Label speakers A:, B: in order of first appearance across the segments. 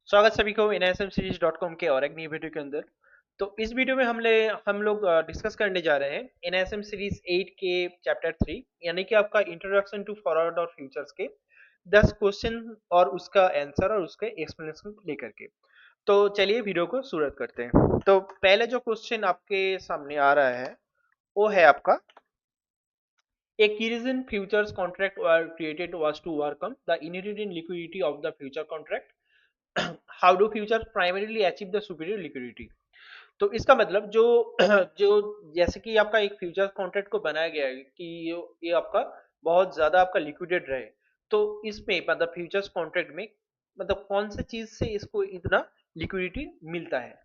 A: स्वागत सभी को NISMseries.com के और एक नई वीडियो के अंदर। तो इस वीडियो में हम लोग डिस्कस करने जा रहे हैं NISM सीरीज 8 के चैप्टर 3 यानी कि आपका इंट्रोडक्शन टू फॉरवर्ड और फ्यूचर्स के 10 क्वेश्चन और उसका आंसर और उसके एक्सप्लेनेशन लेकर के। तो चलिए वीडियो को शुरू करते हैं। तो पहले जो क्वेश्चन आपके सामने आ रहा है वो है आपका A key reason futures contract were created was to overcome the inherent liquidity of the future contract. How do futures primarily achieve the superior liquidity? तो इसका मतलब जो जो जैसे कि आपका एक फ्यूचर कॉन्ट्रैक्ट को बनाया गया है कि ये आपका बहुत ज्यादा आपका लिक्विडेट रहे। तो इसमें मतलब फ्यूचर्स कॉन्ट्रैक्ट में मतलब कौन सी चीज से इसको इतना लिक्विडिटी मिलता है।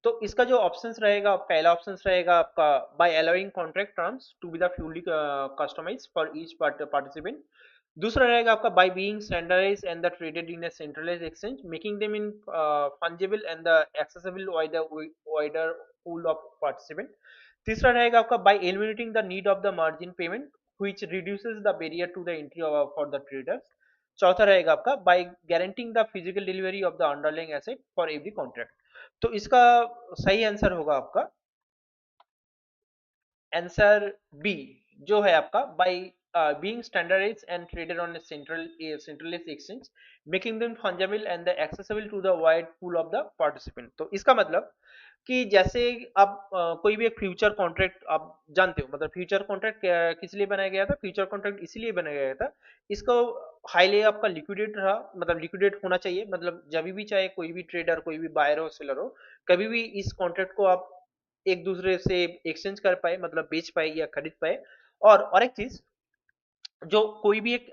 A: तो इसका जो ऑप्शंस रहेगा, पहला ऑप्शंस रहेगा आपका by allowing contract terms to be the fully customised for each participant. दूसरा रहेगा आपका by being standardised and the traded in a centralised exchange making them in fungible and the accessible wider pool of participant. तीसरा रहेगा आपका by eliminating the need of the margin payment which reduces the barrier to the entry for the traders. चौथा रहेगा आपका by guaranteeing the physical delivery of the underlying asset for every contract. तो इसका सही answer होगा आपका answer B, जो है आपका by being standardised and traded on centralised exchange making them fungible and the accessible to the wide pool of the participant. तो इसका मतलब कि जैसे आप कोई भी एक फ्यूचर कॉन्ट्रैक्ट आप जानते हो, मतलब फ्यूचर कॉन्ट्रैक्ट किस लिए बनाया गया था? फ्यूचर कॉन्ट्रैक्ट इसीलिए बनाया गया था, इसको हाईली आपका लिक्विडेट रहा, मतलब लिक्विडेट होना चाहिए, मतलब जब भी चाहे कोई भी ट्रेडर, कोई भी बायर हो सेलर हो, कभी भी इस कॉन्ट्रैक्ट को आप एक दूसरे से एक्सचेंज कर पाए, मतलब बेच पाए या खरीद पाए। और एक चीज, जो कोई भी एक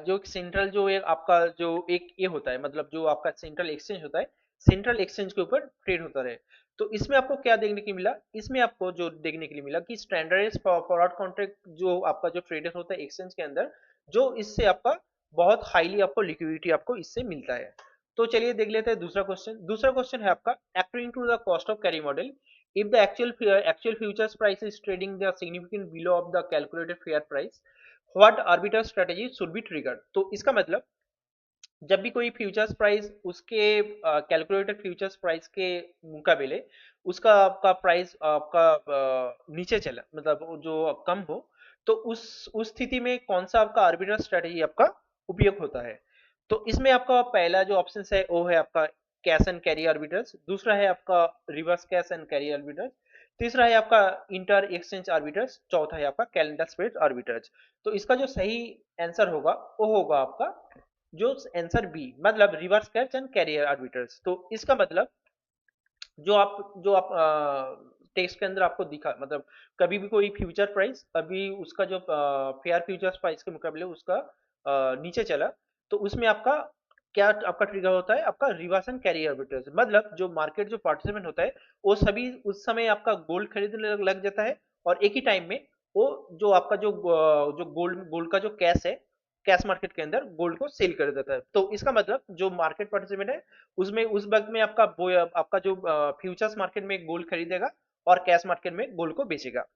A: जो एक सेंट्रल जो एक आपका जो एक ये होता है, मतलब जो आपका सेंट्रल एक्सचेंज होता है, सेंट्रल एक्सचेंज के ऊपर ट्रेड होता रहे। तो इसमें आपको क्या देखने के मिला? इसमें आपको जो देखने के लिए मिला कि स्टैंडर्डाइज्ड फॉरवर्ड कॉन्ट्रैक्ट जो आपका जो ट्रेडर होता है एक्सचेंज के अंदर, जो इससे आपका बहुत हाईली आपको लिक्विडिटी आपको इससे मिलता है। तो चलिए देख लेते हैं दूसरा क्वेश्चन। दूसरा क्वेश्चन है आपका according to the cost of carry model, if the actual futures price is trading the significant below of the calculated fair price, what arbitrage strategy should be triggered? तो इसका मतलब जब भी कोई फ्यूचर्स प्राइस उसके calculated futures price के मुकाबले उसका आपका प्राइस आपका नीचे चला, मतलब वो जो कम हो, तो उस स्थिति में कौन सा आपका आर्बिट्रेज स्ट्रेटेजी आपका उपयोग होता है? तो इसमें आपका पहला जो ऑप्शन है वो है आपका कैश एंड कैरी आर्बिट्रेज, दूसरा है आपका reverse cash and carry arbitrage, तीसरा है आपका इंटर एक्सचेंज आर्बिट्रेज, चौथा है आपका कैलेंडर स्प्रेड आर्बिट्रेज। तो इसका जो सही आंसर होगा वो होगा आपका जो आंसर बी, मतलब reverse cash and carry arbitrage. तो इसका मतलब जो आप टेक्स्ट के अंदर आपको दिखा, मतलब कभी भी कोई फ्यूचर प्राइस अभी उसका जो फेयर फ्यूचर्स प्राइस के मुकाबले उसका नीचे चला, तो उसमें आपका क्या आपका ट्रिगर होता है? आपका रिवर्स एंड कैरी आर्बिट्रेज। मतलब जो मार्केट जो पार्टिसिपेंट होता है वो सभी उस समय आपका गोल्ड खरीदने लग जाता है, और एक ही टाइम में वो जो आपका जो गोल्ड गोल्ड का जो कैश है, कैश मार्केट के अंदर गोल्ड को सेल कर देता है। तो इसका मतलब जो मार्केट पार्टिसिपेंट है उसमें उस वक्त में आपका जो फ्यूचर्स मार्केट में गोल्ड खरीदेगा और कैश मार्केट में गोल्ड को बेचेगा।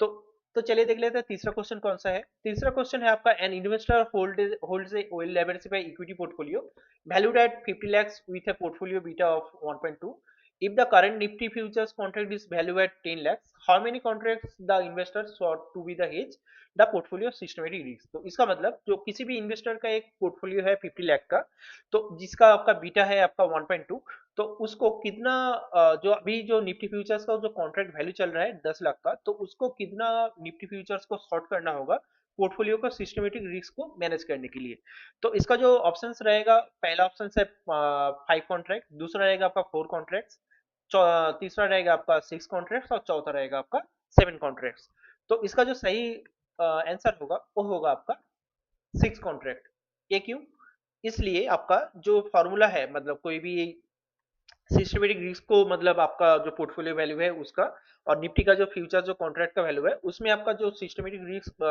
A: तो तो चलिए देख लेते हैं तीसरा क्वेश्चन कौन सा है। तीसरा क्वेश्चन है आपका an investor holds A well diversified equity portfolio valued at 50 lakhs with a portfolio beta of 1.2. If the current Nifty futures contract is valued at 10 lakhs, how many contracts the investors sought to be the hedge the portfolio systematic risk? तो इसका मतलब जो किसी भी investor का एक portfolio है 50 लाख का, तो जिसका आपका बीटा है आपका 1.2, तो उसको कितना जो अभी जो निफ्टी फ्यूचर्स का जो कॉन्ट्रैक्ट वैल्यू चल रहा है 10 लाख का, तो उसको कितना निफ्टी फ्यूचर्स को शॉर्ट करना होगा पोर्टफोलियो को सिस्टमेटिक रिस्क को मैनेज करने के लिए। तो इसका जो ऑप्शंस रहेगा, पहला ऑप्शन है 5 कॉन्ट्रैक्ट, दूसरा रहेगा आपका 4 कॉन्ट्रैक्ट्स, तीसरा रहेगा आपका 6 कॉन्ट्रैक्ट्स और चौथा रहेगा आपका 7 कॉन्ट्रैक्ट्स। तो इसका जो सही आंसर होगा वो होगा आपका 6 कॉन्ट्रैक्ट। ये क्यों? इसलिए आपका जो फॉर्मूला है, मतलब कोई भी सिस्टमेटिक रिस्क को, मतलब आपका जो पोर्टफोलियो वैल्यू है उसका और निफ्टी का जो फ्यूचर जो कॉन्ट्रैक्ट का वैल्यू है उसमें आपका जो सिस्टमेटिक रिस्क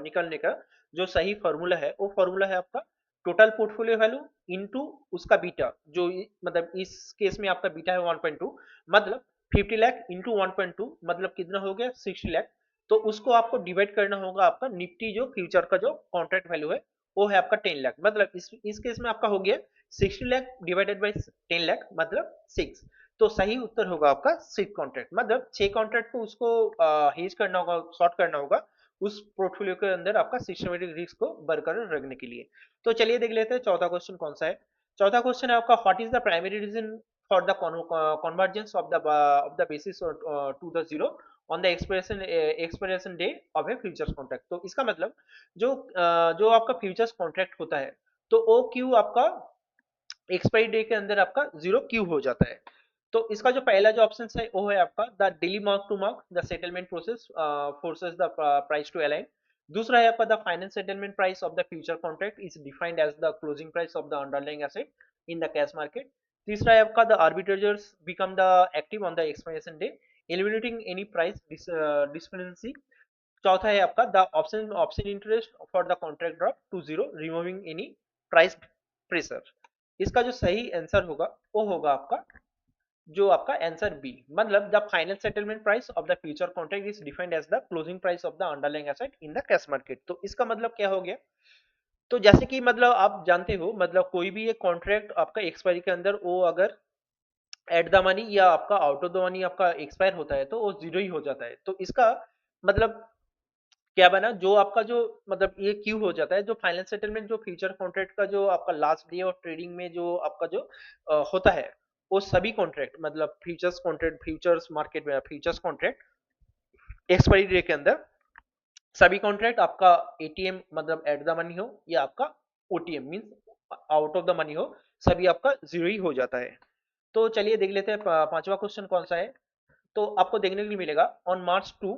A: निकलने का जो सही फॉर्मूला है वो फॉर्मूला है आपका टोटल पोर्टफोलियो वैल्यू इनटू उसका बीटा, मतलब इस केस में आपका बीटा है 1.2, मतलब 50 लाख इंटू 1.2 मतलब कितना हो गया? 60 लाख। तो उसको आपको डिवाइड करना होगा आपका निफ्टी जो फ्यूचर का जो कॉन्ट्रैक्ट वैल्यू है वो है आपका 10 लाख, मतलब इस केस में आपका हो गया 60 लाख डिवाइडेड बाय 10 लाख मतलब 6। तो सही उत्तर होगा आपका 6 कॉन्ट्रैक्ट, मतलब 6 कॉन्ट्रैक्ट को उसको हेज करना होगा, शॉर्ट करना होगा उस पोर्टफोलियो के अंदर आपका सिस्टमेटिक रिस्क को बरकरार रखने के लिए। तो चलिए देख लेते हैं चौथा क्वेश्चन कौन सा है। चौथा क्वेश्चन है आपका, what is the primary reason for the convergence of the basis to the zero on the expiration day of a futures contract. तो इसका मतलब जो आपका फ्यूचर्स कॉन्ट्रैक्ट होता है तो वो क्यों आपका एक्सपायरी डे के अंदर आपका जीरो क्यों हो जाता है। तो इसका जो पहला जो ऑप्शन है वो है आपका, the daily mark to mark the settlement process forces the price to align. दूसरा है आपका, the final settlement price of the future contract is defined as the closing price of the underlying asset in the cash market. तीसरा है आपका, the arbitrageurs become the active on the expiration day eliminating any price discrepancy. चौथा है आपका, the option option interest for the contract drop to zero removing any price pressure. इसका जो सही answer होगा वो होगा आपका, जो आपका आंसर बी, मतलब the final settlement price of the future contract is defined as the closing price of the underlying asset in the cash market. तो इसका मतलब क्या हो गया, तो जैसे कि मतलब आप जानते हो, मतलब कोई भी एक कॉन्ट्रैक्ट आपका एक्सपायरी के अंदर वो अगर एट द मनी या आपका आउट ऑफ द मनी आपका एक्सपायर होता है तो वो जीरो ही हो जाता है। तो इसका मतलब क्या बना, जो आपका जो मतलब ये क्यों हो जाता है, जो फाइनल सेटलमेंट जो फ्यूचर कॉन्ट्रैक्ट का जो आपका लास्ट डे और ट्रेडिंग में जो आपका जो होता है, वो सभी कॉन्ट्रैक्ट मतलब फ्यूचर्स कॉन्ट्रैक्ट, फ्यूचर्स मार्केट में फ्यूचर्स कॉन्ट्रैक्ट एक्सपायरी डे के अंदर सभी कॉन्ट्रैक्ट आपका एटीएम मतलब एट द मनी हो या आपका OTM means out of the money हो, सभी आपका जीरो ही हो जाता है। तो चलिए देख लेते हैं पांचवा क्वेश्चन कौन सा है। तो आपको देखने के लिए मिलेगा, on March 2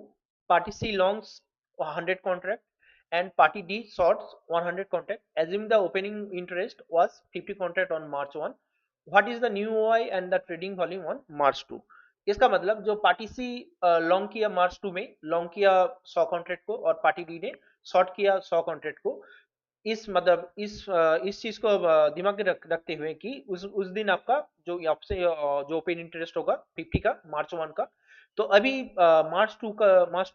A: party C longs 100 contract and party D shorts 100 contract, assume the opening interest was 50 contract on March 1, what is the new OI and the trading volume on March 2। इसका मतलब जो पार्टी सी long किया मार्च 2 में, long किया 100 contract को और party D ने short किया 100 कॉन्ट्रैक्ट को, इस मतलब इस चीज को दिमाग में रखते हुए कि उस दिन आपका जो आपसे जो ओपन इंटरेस्ट होगा 50 का मार्च 1 का। तो अभी मार्च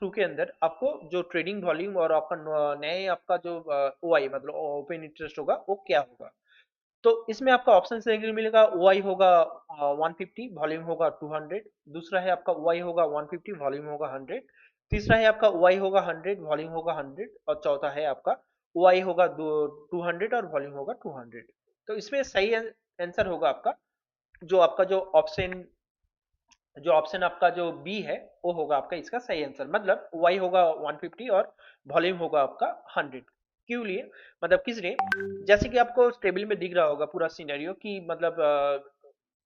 A: 2 के अंदर आपको जो ट्रेडिंग वॉल्यूम और आपका नए आपका जो ओआई मतलब ओपन इंटरेस्ट होगा वो क्या होगा। तो इसमें आपका ऑप्शन देखने को मिलेगा, ओआई होगा 150, वॉल्यूम होगा 200। दूसरा है आपका ओआई होगा 150, वॉल्यूम होगा 100। तीसरा है आपका ओआई होगा 100, वॉल्यूम होगा 100। और चौथा है आपका ओआई होगा 200 और वॉल्यूम होगा 200। तो इसमें सही आंसर होगा आपका, जो आपका जो ऑप्शन आपका जो बी है वो होगा आपका इसका सही आंसर, मतलब वाई होगा 150 और वॉल्यूम होगा आपका 100। क्यों लिए, मतलब किस लिए, जैसे कि आपको टेबल में दिख रहा होगा पूरा सिनेरियो कि मतलब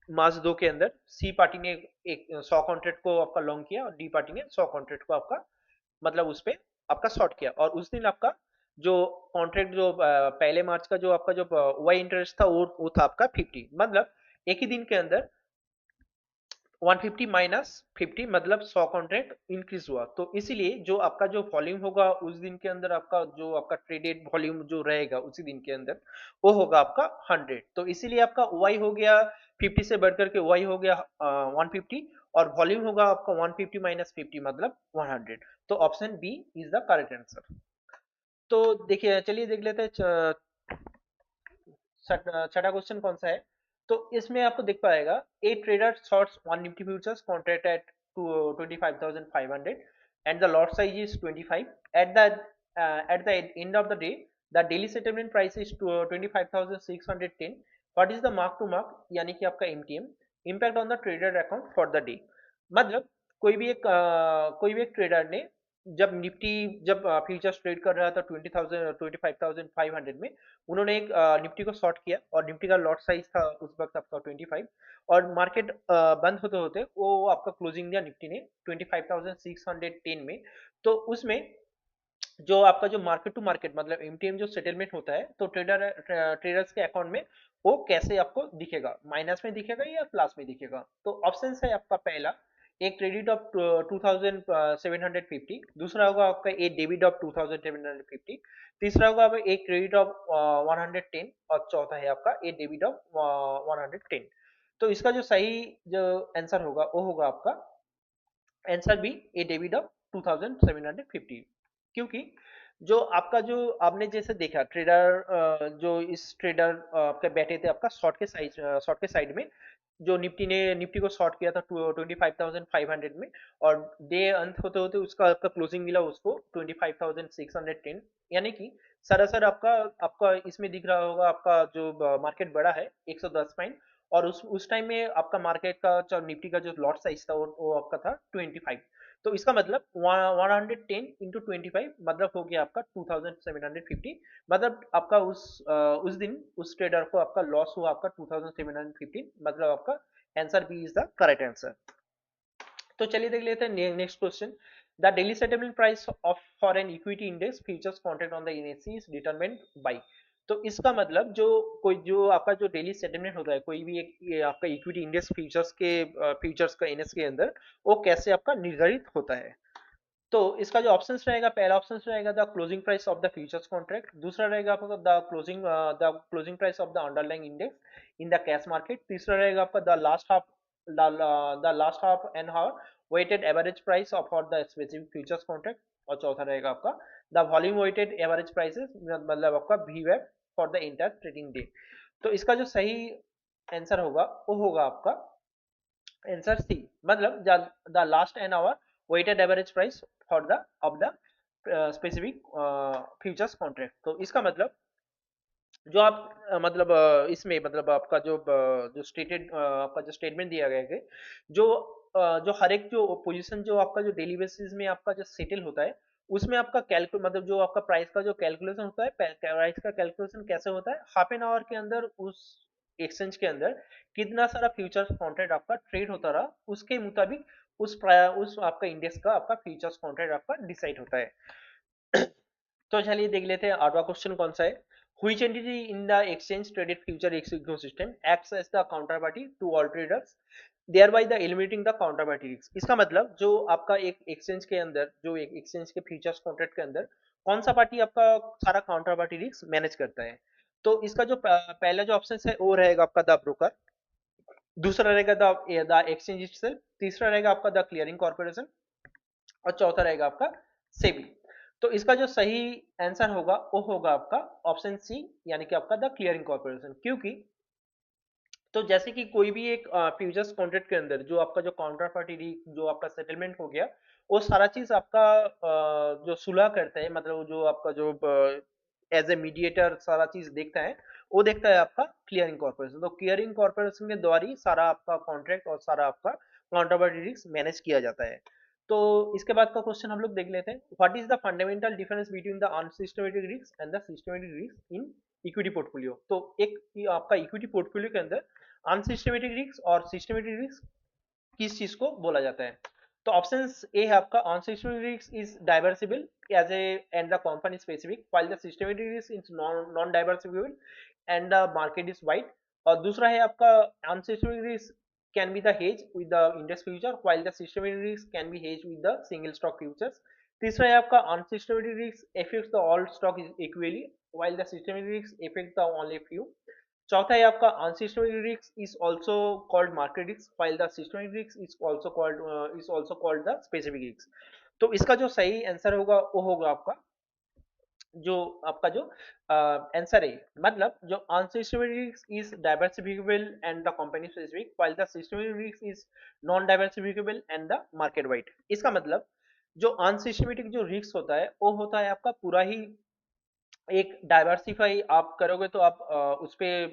A: मार्च 2 के अंदर सी पार्टी ने एक 100 कॉन्ट्रैक्ट को आपका लॉन्ग किया और डी पार्टी ने 100 कॉन्ट्रैक्ट को आपका मतलब उस पे आपका शॉर्ट किया, और उस दिन आपका जो कॉन्ट्रैक्ट जो पहले मार्च का जो आपका जो वाई इंटरेस्ट था वो था आपका 50, मतलब एक ही दिन के अंदर 150 माइनस 50 मतलब 100 कॉन्ट्रैक्ट इंक्रीज हुआ। तो इसीलिए जो आपका जो वॉल्यूम होगा उस दिन के अंदर, आपका जो आपका ट्रेडेड वॉल्यूम जो रहेगा उसी दिन के अंदर वो होगा आपका 100। तो इसीलिए आपका वाई हो गया 50 से बढ़ करके वाई हो गया 150 और वॉल्यूम होगा आपका 150 माइनस 50 मतलब 100। तो option B is the correct answer. तो देखिए चलिए देख लेते हैं छठा क्वेश्चन कौन सा है। तो इसमें आपको दिख पाएगा, ए trader shorts one Nifty futures contract at 25,500 and the lot size is 25 at the end of the day the daily settlement price is to 25,610, what is the mark to mark यानी कि आपका MTM impact on the trader account for the day। मतलब कोई भी एक trader ने जब Nifty जब फ्यूचर्स ट्रेड कर रहा था 25,500 में, उन्होंने एक निफ्टी को शॉर्ट किया और निफ्टी का लॉट साइज था उस वक्त आपका 25, और मार्केट बंद होते होते वो आपका क्लोजिंग दिया निफ्टी ने 25,610 में। तो उसमें जो आपका जो मार्केट टू मार्केट मतलब एमटीएम जो सेटलमेंट होता है, तो ट्रेडर्स के अकाउंट में वो कैसे आपको दिखेगा, माइनस में दिखेगा या प्लस में दिखेगा। तो ऑप्शन है आपका पहला, एक क्रेडिट ऑफ 2,750, दूसरा होगा आपका ए डेबिट ऑफ 2,750, तीसरा होगा आपका एक क्रेडिट ऑफ 110 और चौथा है आपका ए डेबिट ऑफ 110। तो इसका जो सही जो आंसर होगा वो होगा आपका answer B, a debit of 2,750। क्योंकि जो आपका जो आपने जैसे देखा ट्रेडर, जो इस ट्रेडर आपके बैठे थे आपका शॉर्ट के साइड में, जो निफ्टी को शॉर्ट किया था 25,500 में, और डे अंत होते होते उसका आपका क्लोजिंग मिला उसको 25,610, यानी कि सरासर आपका आपका इसमें दिख रहा होगा आपका जो मार्केट बड़ा है 110 पॉइंट, और उस टाइम में आपका मार्केट का जो निफ्टी का जो लॉट साइज था वो आपका था 25। तो इसका मतलब 110 into 25 मतलब हो गया आपका 2750, मतलब आपका उस दिन उस ट्रेडर को आपका लॉस हुआ आपका 2715, मतलब आपका answer B is the correct answer. तो चलिए देख लेते हैं next question. The daily settlement price of for an equity index futures contract on the NSE is determined by. तो इसका मतलब जो आपका जो डेली सेटलमेंट होता है कोई भी एक ये आपका इक्विटी इंडेक्स फ्यूचर्स का एनएस के अंदर, वो कैसे आपका निर्धारित होता है। तो इसका जो ऑप्शंस रहेगा, पहला ऑप्शन रहेगा the closing price of the futures contract, दूसरा रहेगा आपका the closing price of the underlying index in the cash market, तीसरा रहेगा आपका the last half and half weighted average price of for the specific futures contract, और चौथा रहेगा आपका the volume weighted average prices, मतलब आपका वीवैप for the inter trading day. तो इसका जो सही आंसर होगा वो होगा आपका आंसर सी, मतलब the last an hour weighted average price for the of the specific futures contract. तो इसका मतलब जो आप मतलब इसमें मतलब आपका जो स्टेटेड आपका जो स्टेटमेंट दिया गया है, जो जो हर एक जो पोजीशन जो आपका जो डेली बेसिस में आपका जो सेटल होता है, उसमें आपका कैलकुल मतलब जो आपका प्राइस का जो कैलकुलेशन होता है, प्राइस का कैलकुलेशन कैसे होता है, हाफ एन आवर के अंदर उस एक्सचेंज के अंदर कितना सारा फ्यूचर्स कॉन्ट्रैक्ट आपका ट्रेड होता रहा, उसके मुताबिक उस आपका इंडेक्स का आपका फ्यूचर्स कॉन्ट्रैक्ट आपका डिसाइड होता है। तो चलिए देख लेते हैं अगला क्वेश्चन कौन सा है। Which entity in the exchange traded future ecosystem acts as the counterparty to all traders, thereby the eliminating the counterparty risk। इसका मतलब जो आपका एक एक्सचेंज के अंदर जो एक एक्सचेंज के फ्यूचर्स कॉन्ट्रैक्ट के अंदर कौन सा पार्टी आपका सारा काउंटरपार्टी रिस्क मैनेज करता है। तो इसका जो पहला जो ऑप्शन है वो रहेगा आपका द ब्रोकर, दूसरा रहेगा द एक्सचेंज इटसेल्फ, तीसरा रहेगा आपका द क्लियरिंग कॉर्पोरेशन, और चौथा रहेगा आपका सेबी। तो इसका जो सही आंसर होगा वो होगा आपका ऑप्शन सी, यानी कि आपका द क्लियरिंग कॉर्पोरेशन। क्योंकि तो जैसे कि कोई भी एक फ्यूचर्स कॉन्ट्रैक्ट के अंदर जो आपका जो काउंटर पार्टी जो आपका सेटलमेंट हो गया, वो सारा चीज आपका जो सुलह करता है, मतलब जो आपका जो एज ए मीडिएटर सारा चीज देखता है, वो देखता है आपका क्लियरिंग कॉर्पोरेशन। तो क्लियरिंग कॉर्पोरेशन के द्वारा ही सारा आपका कॉन्ट्रैक्ट और सारा आपका काउंटर पार्टी रिस्क मैनेज किया जाता है। तो इसके बाद का क्वेश्चन हम लोग देख लेते हैं। What is the fundamental difference between the unsystematic risk and the systematic risk in equity portfolio. तो एक आपका इक्विटी पोर्टफोलियो के अंदर अनसिस्टमेटिक रिस्क और सिस्टमेटिक रिस्क किस चीज को बोला जाता है। तो ऑप्शन ए है आपका unsystematic risk is diversifiable as a and the company specific, while the systematic risk is non diversifiable and the market is wide. और दूसरा है आपका unsystematic risk can be the hedge with the index future while the systematic risk can be hedged with the single stock futures। तीसरा है आपका unsystematic risk affects the all stock equally while the systematic risk affects the only few। चौथा है आपका unsystematic risk is also called market risk while the systematic risk is also called the specific risk। तो इसका जो सही answer होगा वो होगा आपका जो आपका जो आंसर है, मतलब जो unsystematic risk is diversifiable and the company specific while the systematic risk is non diversifiable and the market wide। इसका मतलब जो अनसिस्टमेटिक जो रिस्क होता है वो होता है आपका पूरा ही एक डाइवर्सिफाई आप करोगे तो आप उस पे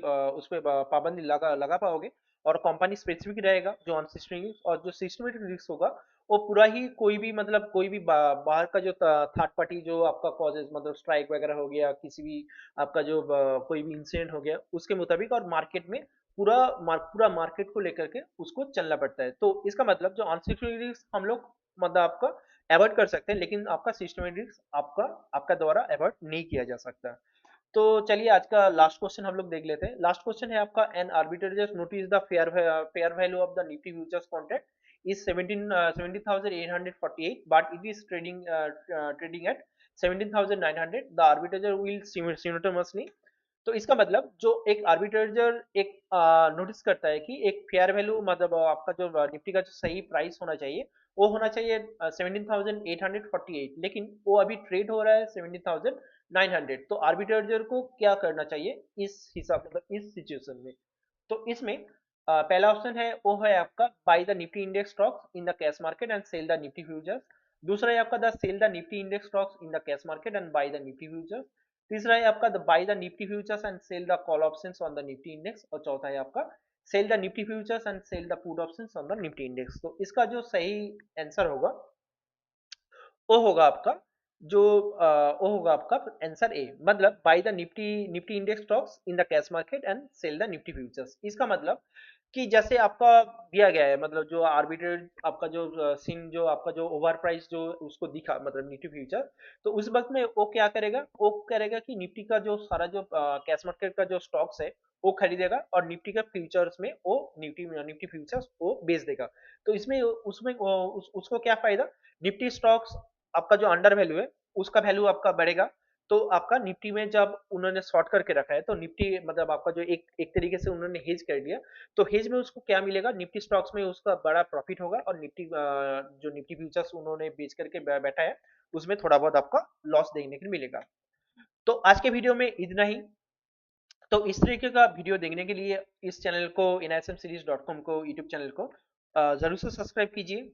A: पाबंदी लगा लगा पाओगे, और कंपनी स्पेसिफिक रहेगा जो अनसिस्टमेटिक, और जो सिस्टमेटिक रिस्क होगा वो पूरा ही कोई भी मतलब कोई भी बाहर का जो थर्ड पार्टी जो आपका कॉजेज मतलब स्ट्राइक वगैरह हो गया, किसी भी आपका जो कोई भी इंसिडेंट हो गया उसके मुताबिक, और मार्केट में पूरा मार्केट को लेकर के उसको चलना पड़ता है। तो इसका मतलब जो अनसिक्योर्ड रिस्क हम लोग मतलब आपका अवॉइड कर सकते हैं, लेकिन आपका सिस्टमेटिक रिस्क आपका आपका द्वारा अवॉइड नहीं किया जा सकता। तो चलिए आज का लास्ट क्वेश्चन हम लोग देख लेते हैं। लास्ट क्वेश्चन है आपका an arbitrageur notice the fair value of the Nifty futures contract is 17,848 but it is trading at 17,900, the arbitrator will simultaneously। तो इसका मतलब जो एक आर्बिट्रेजर एक नोटिस करता है कि एक फेयर वैल्यू मतलब आपका जो निफ्टी का जो सही प्राइस होना चाहिए वो होना चाहिए 17,848, लेकिन वो अभी ट्रेड हो रहा है 17,900। तो आर्बिट्रेजर को क्या करना चाहिए इस हिसाब, मतलब इस सिचुएशन में? तो इसमें पहला ऑप्शन है वो है आपका buy the Nifty index stocks in the cash market and sell the Nifty futures. दूसरा है आपका the sell the Nifty index stocks in the cash market and buy the Nifty futures. तीसरा है आपका the buy the Nifty futures and sell the call options on the Nifty index. और चौथा है आपका sell the Nifty futures and sell the put options on the Nifty index. तो इसका जो सही आंसर होगा वो होगा आपका जो वो होगा आपका आंसर ए, मतलब buy the Nifty Nifty index stocks in the cash market and sell the Nifty futures. इसका मतलब कि जैसे आपका दिया गया है, मतलब जो आर्बिट्रेज आपका जो सीन जो आपका जो ओवर प्राइस जो उसको दिखा, मतलब निफ्टी फ्यूचर, तो उस वक्त में वो क्या करेगा, वो करेगा कि निफ्टी का जो सारा जो कैश मार्केट का जो स्टॉक्स है वो खरीदेगा और निफ्टी का फ्यूचर्स में वो निफ्टी निफ्टी फ्यूचर्स वो बेच देगा। तो इसमें उसमें उसको क्या फायदा, निफ्टी स्टॉक्स आपका जो अंडर वैल्यू है उसका वैल्यू आपका बढ़ेगा। तो आपका निफ्टी में जब उन्होंने शॉर्ट करके रखा है तो निफ्टी मतलब आपका जो एक एक तरीके से उन्होंने हेज कर दिया, तो हेज में उसको क्या मिलेगा, निफ्टी स्टॉक्स में उसका बड़ा प्रॉफिट होगा और निफ्टी जो निफ्टी फ्यूचर्स उन्होंने बेच करके बैठा है उसमें थोड़ा बहुत आपका लॉस देखने को मिलेगा। तो आज के वीडियो में इतना ही। तो इस तरीके का वीडियो देखने के लिए इस चैनल को, इनएसएम सीरीज डॉट कॉम को, यूट्यूब चैनल को जरूर से सब्सक्राइब कीजिए।